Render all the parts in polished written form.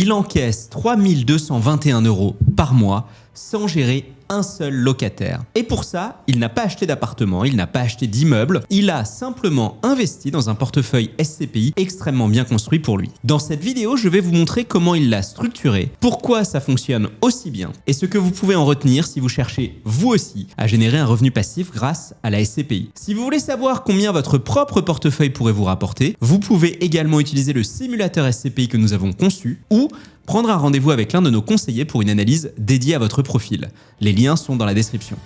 Il encaisse 3 221 € par mois sans gérer un seul locataire. Et pour ça, il n'a pas acheté d'appartement, il n'a pas acheté d'immeuble, il a simplement investi dans un portefeuille SCPI extrêmement bien construit pour lui. Dans cette vidéo, je vais vous montrer comment il l'a structuré, pourquoi ça fonctionne aussi bien et ce que vous pouvez en retenir si vous cherchez vous aussi à générer un revenu passif grâce à la SCPI. Si vous voulez savoir combien votre propre portefeuille pourrait vous rapporter, vous pouvez également utiliser le simulateur SCPI que nous avons conçu ou prendre un rendez-vous avec l'un de nos conseillers pour une analyse dédiée à votre profil. Les liens sont dans la description.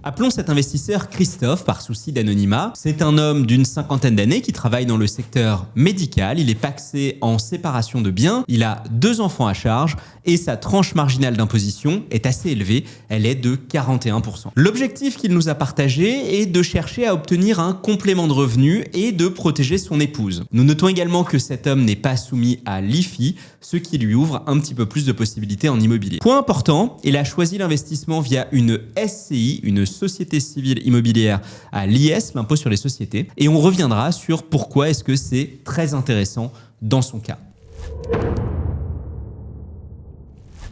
Appelons cet investisseur Christophe par souci d'anonymat. C'est un homme d'une cinquantaine d'années qui travaille dans le secteur médical. Il est pacsé en séparation de biens. Il a 2 enfants à charge et sa tranche marginale d'imposition est assez élevée. Elle est de 41%. L'objectif qu'il nous a partagé est de chercher à obtenir un complément de revenu et de protéger son épouse. Nous notons également que cet homme n'est pas soumis à l'IFI, ce qui lui ouvre un petit peu plus de possibilités en immobilier. Point important, il a choisi l'investissement via une SCI, une société civile immobilière à l'IS, l'impôt sur les sociétés, et on reviendra sur pourquoi est-ce que c'est très intéressant dans son cas.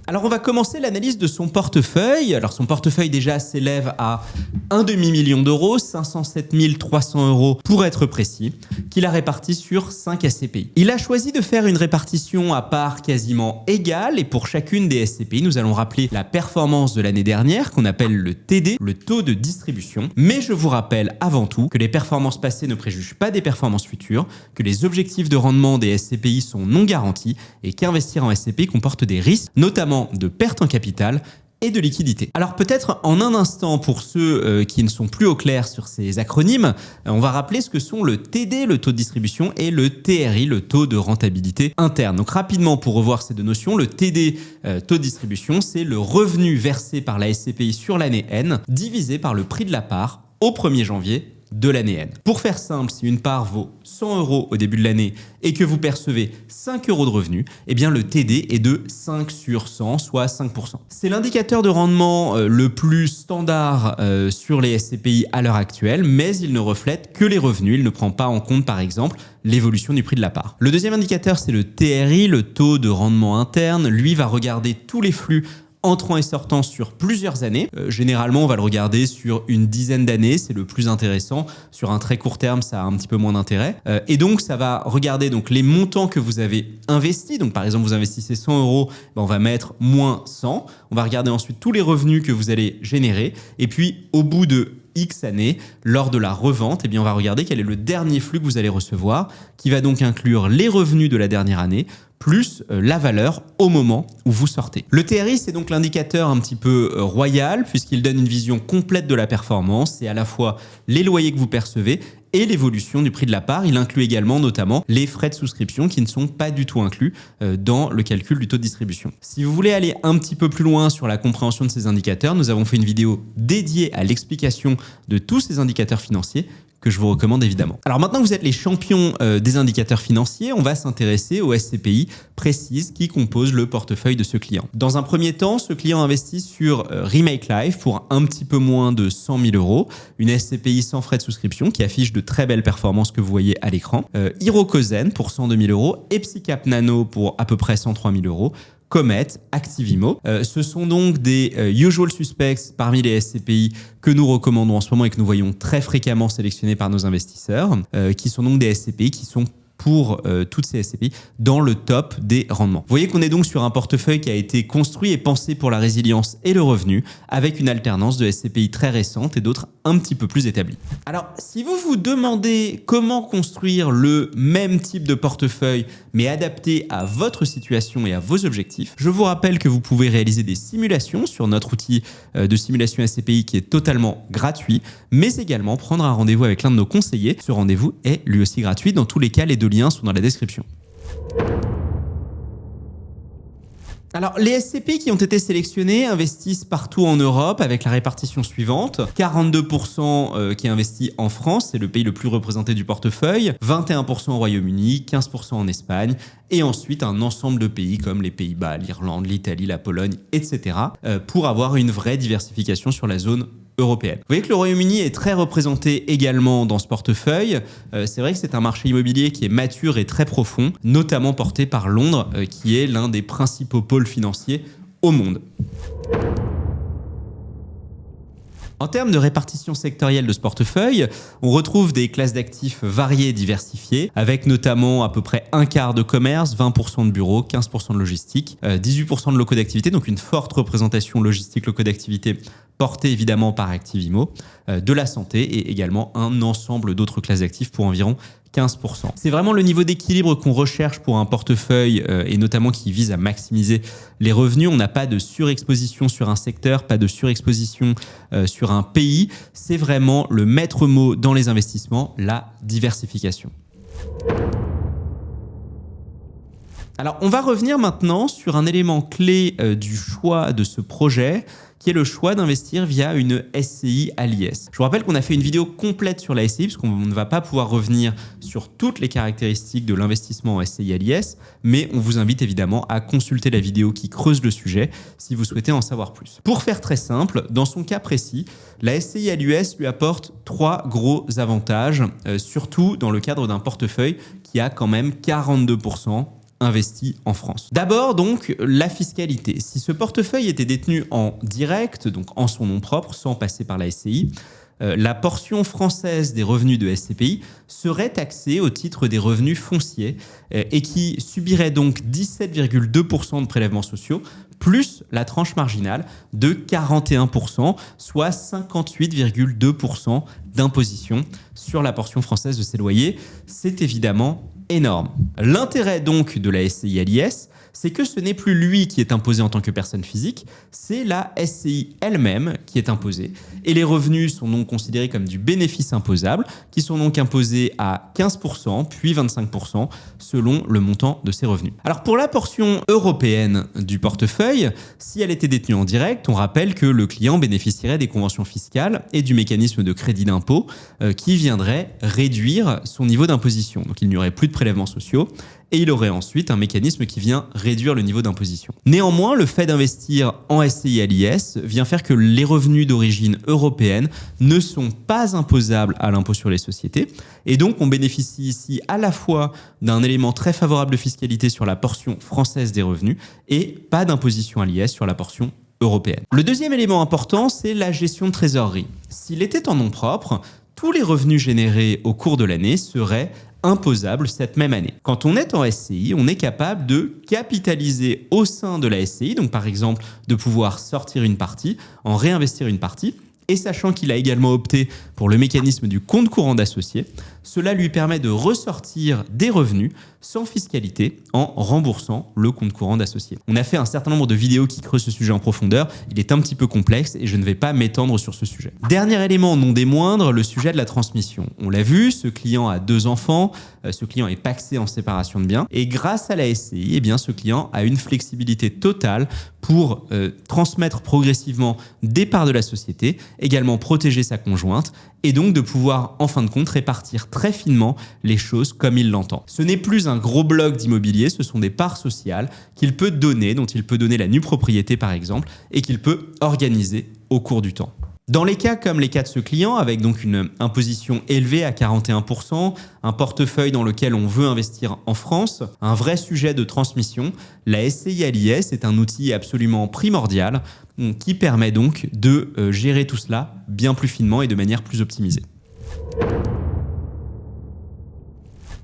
Alors on va commencer l'analyse de son portefeuille. Alors son portefeuille déjà s'élève à un demi-million d'euros, 507 300 € pour être précis, qu'il a réparti sur 5 SCPI. Il a choisi de faire une répartition à part quasiment égale et pour chacune des SCPI, nous allons rappeler la performance de l'année dernière qu'on appelle le TD, le taux de distribution. Mais je vous rappelle avant tout que les performances passées ne préjugent pas des performances futures, que les objectifs de rendement des SCPI sont non garantis et qu'investir en SCPI comporte des risques, notamment de perte en capital et de liquidité. Alors peut-être en un instant, pour ceux qui ne sont plus au clair sur ces acronymes, on va rappeler ce que sont le TD, le taux de distribution, et le TRI, le taux de rentabilité interne. Donc rapidement, pour revoir ces deux notions, le TD, taux de distribution, c'est le revenu versé par la SCPI sur l'année N, divisé par le prix de la part au 1er janvier de l'année N. Pour faire simple, si une part vaut 100 € au début de l'année et que vous percevez 5 € de revenus, eh bien le TD est de 5 sur 100, soit 5%. C'est l'indicateur de rendement le plus standard sur les SCPI à l'heure actuelle, mais il ne reflète que les revenus. Il ne prend pas en compte, par exemple, l'évolution du prix de la part. Le deuxième indicateur, c'est le TRI, le taux de rendement interne. Lui va regarder tous les flux entrant et sortant sur plusieurs années. Généralement, on va le regarder sur une dizaine d'années, c'est le plus intéressant. Sur un très court terme, ça a un petit peu moins d'intérêt. Et donc, ça va regarder donc les montants que vous avez investis. Donc, par exemple, vous investissez 100 €, ben, on va mettre moins 100. On va regarder ensuite tous les revenus que vous allez générer. Et puis, au bout de X années, lors de la revente, eh bien, on va regarder quel est le dernier flux que vous allez recevoir, qui va donc inclure les revenus de la dernière année, plus la valeur au moment où vous sortez. Le TRI, c'est donc l'indicateur un petit peu royal, puisqu'il donne une vision complète de la performance. C'est à la fois les loyers que vous percevez et l'évolution du prix de la part. Il inclut également notamment les frais de souscription qui ne sont pas du tout inclus dans le calcul du taux de distribution. Si vous voulez aller un petit peu plus loin sur la compréhension de ces indicateurs, nous avons fait une vidéo dédiée à l'explication de tous ces indicateurs financiers que je vous recommande évidemment. Alors maintenant que vous êtes les champions des indicateurs financiers, on va s'intéresser aux SCPI précises qui composent le portefeuille de ce client. Dans un premier temps, ce client investit sur Remake Life pour un petit peu moins de 100 000 €, une SCPI sans frais de souscription qui affiche de très belles performances que vous voyez à l'écran, Hirokozen pour 102 000 € et Psycap Nano pour à peu près 103 000 €, Comet, Activimo. Ce sont donc des usual suspects parmi les SCPI que nous recommandons en ce moment et que nous voyons très fréquemment sélectionnés par nos investisseurs, qui sont donc des SCPI qui sont pour toutes ces SCPI dans le top des rendements. Vous voyez qu'on est donc sur un portefeuille qui a été construit et pensé pour la résilience et le revenu, avec une alternance de SCPI très récente et d'autres un petit peu plus établies. Alors, si vous vous demandez comment construire le même type de portefeuille, mais adapté à votre situation et à vos objectifs, je vous rappelle que vous pouvez réaliser des simulations sur notre outil de simulation SCPI qui est totalement gratuit, mais également prendre un rendez-vous avec l'un de nos conseillers. Ce rendez-vous est lui aussi gratuit. Dans tous les cas, les deux liens sont dans la description. Alors, les SCPI qui ont été sélectionnés investissent partout en Europe avec la répartition suivante. 42% qui investit en France, c'est le pays le plus représenté du portefeuille, 21% au Royaume-Uni, 15% en Espagne, et ensuite un ensemble de pays comme les Pays-Bas, l'Irlande, l'Italie, la Pologne, etc. pour avoir une vraie diversification sur la zone européenne. Vous voyez que le Royaume-Uni est très représenté également dans ce portefeuille. C'est vrai que c'est un marché immobilier qui est mature et très profond, notamment porté par Londres, qui est l'un des principaux pôles financiers au monde. En termes de répartition sectorielle de ce portefeuille, on retrouve des classes d'actifs variées et diversifiées, avec notamment à peu près un quart de commerce, 20% de bureaux, 15% de logistique, 18% de locaux d'activité, donc une forte représentation logistique, locaux d'activité portée évidemment par Activimo, de la santé et également un ensemble d'autres classes d'actifs pour environ 15%. C'est vraiment le niveau d'équilibre qu'on recherche pour un portefeuille et notamment qui vise à maximiser les revenus. On n'a pas de surexposition sur un secteur, pas de surexposition sur un pays. C'est vraiment le maître mot dans les investissements, la diversification. Alors, on va revenir maintenant sur un élément clé du choix de ce projet, qui est le choix d'investir via une SCI à l'IS. Je vous rappelle qu'on a fait une vidéo complète sur la SCI, parce qu'on ne va pas pouvoir revenir sur toutes les caractéristiques de l'investissement en SCI à l'IS, mais on vous invite évidemment à consulter la vidéo qui creuse le sujet si vous souhaitez en savoir plus. Pour faire très simple, dans son cas précis, la SCI à l'US lui apporte 3 gros avantages, surtout dans le cadre d'un portefeuille qui a quand même 42% investi en France. D'abord donc la fiscalité. Si ce portefeuille était détenu en direct, donc en son nom propre, sans passer par la SCI, la portion française des revenus de SCPI serait taxée au titre des revenus fonciers et qui subirait donc 17,2% de prélèvements sociaux plus la tranche marginale de 41%, soit 58,2% d'imposition sur la portion française de ces loyers. C'est évidemment énorme. L'intérêt donc de la SCI à l'IS, c'est que ce n'est plus lui qui est imposé en tant que personne physique, c'est la SCI elle-même qui est imposée. Et les revenus sont donc considérés comme du bénéfice imposable, qui sont donc imposés à 15%, puis 25%, selon le montant de ces revenus. Alors pour la portion européenne du portefeuille, si elle était détenue en direct, on rappelle que le client bénéficierait des conventions fiscales et du mécanisme de crédit d'impôt qui viendrait réduire son niveau d'imposition. Donc il n'y aurait plus de prélèvements sociaux, et il aurait ensuite un mécanisme qui vient réduire le niveau d'imposition. Néanmoins, le fait d'investir en SCI à l'IS vient faire que les revenus d'origine européenne ne sont pas imposables à l'impôt sur les sociétés, et donc on bénéficie ici à la fois d'un élément très favorable de fiscalité sur la portion française des revenus et pas d'imposition à l'IS sur la portion européenne. Le deuxième élément important, c'est la gestion de trésorerie. S'il était en nom propre, tous les revenus générés au cours de l'année seraient imposable cette même année. Quand on est en SCI, on est capable de capitaliser au sein de la SCI, donc par exemple de pouvoir sortir une partie, en réinvestir une partie, et sachant qu'il a également opté pour le mécanisme du compte courant d'associé, cela lui permet de ressortir des revenus sans fiscalité en remboursant le compte courant d'associé. On a fait un certain nombre de vidéos qui creusent ce sujet en profondeur, il est un petit peu complexe et je ne vais pas m'étendre sur ce sujet. Dernier élément non des moindres, le sujet de la transmission. On l'a vu, ce client a 2 enfants, ce client est pacsé en séparation de biens et grâce à la SCI, eh bien, ce client a une flexibilité totale pour transmettre progressivement des parts de la société, également protéger sa conjointe et donc de pouvoir en fin de compte répartir très finement les choses comme il l'entend. Ce n'est plus un gros bloc d'immobilier, ce sont des parts sociales qu'il peut donner, dont il peut donner la nue propriété par exemple, et qu'il peut organiser au cours du temps. Dans les cas comme les cas de ce client, avec donc une imposition élevée à 41%, un portefeuille dans lequel on veut investir en France, un vrai sujet de transmission, la SCI à l'IS est un outil absolument primordial qui permet donc de gérer tout cela bien plus finement et de manière plus optimisée.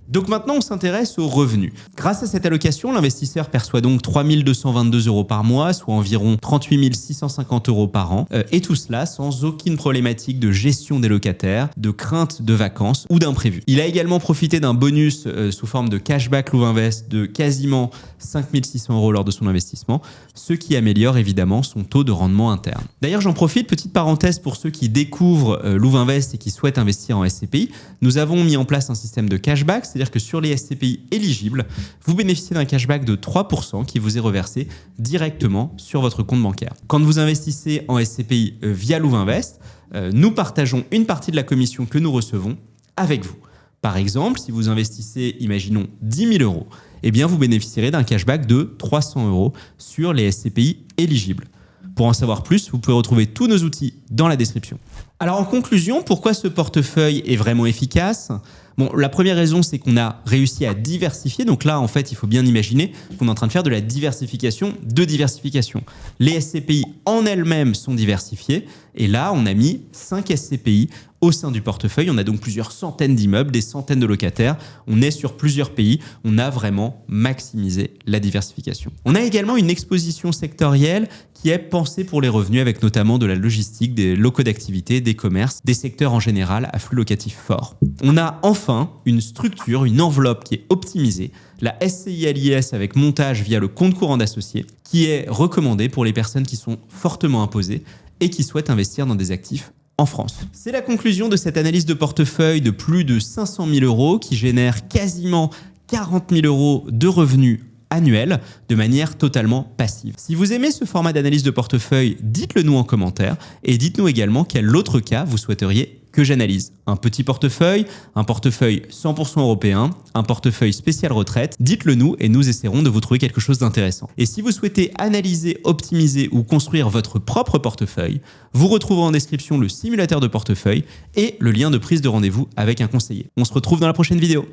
Donc maintenant, on s'intéresse aux revenus. Grâce à cette allocation, l'investisseur perçoit donc 3 222 € par mois, soit environ 38 650 € par an. Et tout cela sans aucune problématique de gestion des locataires, de crainte de vacances ou d'imprévus. Il a également profité d'un bonus sous forme de cashback Louvainvest de quasiment 5 600 € lors de son investissement, ce qui améliore évidemment son taux de rendement interne. D'ailleurs, j'en profite, petite parenthèse pour ceux qui découvrent Louvainvest et qui souhaitent investir en SCPI. Nous avons mis en place un système de cashback, c'est-à-dire que sur les SCPI éligibles, vous bénéficiez d'un cashback de 3% qui vous est reversé directement sur votre compte bancaire. Quand vous investissez en SCPI via Louvainvest, nous partageons une partie de la commission que nous recevons avec vous. Par exemple, si vous investissez, imaginons, 10 000 €, eh bien vous bénéficierez d'un cashback de 300 € sur les SCPI éligibles. Pour en savoir plus, vous pouvez retrouver tous nos outils dans la description. Alors en conclusion, pourquoi ce portefeuille est vraiment efficace ? Bon, la première raison, c'est qu'on a réussi à diversifier. Donc là, en fait, il faut bien imaginer qu'on est en train de faire de la diversification de diversification. Les SCPI en elles-mêmes sont diversifiées. Et là, on a mis 5 SCPI au sein du portefeuille. On a donc plusieurs centaines d'immeubles, des centaines de locataires. On est sur plusieurs pays. On a vraiment maximisé la diversification. On a également une exposition sectorielle qui est pensée pour les revenus, avec notamment de la logistique, des locaux d'activité, des commerces, des secteurs en général à flux locatif fort. On a enfin une structure, une enveloppe qui est optimisée, la SCI à l'IS avec montage via le compte courant d'associés, qui est recommandée pour les personnes qui sont fortement imposées et qui souhaitent investir dans des actifs en France. C'est la conclusion de cette analyse de portefeuille de plus de 500 000 euros qui génère quasiment 40 000 euros de revenus annuel de manière totalement passive. Si vous aimez ce format d'analyse de portefeuille, dites-le nous en commentaire et dites-nous également quel autre cas vous souhaiteriez que j'analyse. Un petit portefeuille, un portefeuille 100% européen, un portefeuille spécial retraite, dites-le nous et nous essaierons de vous trouver quelque chose d'intéressant. Et si vous souhaitez analyser, optimiser ou construire votre propre portefeuille, vous retrouverez en description le simulateur de portefeuille et le lien de prise de rendez-vous avec un conseiller. On se retrouve dans la prochaine vidéo.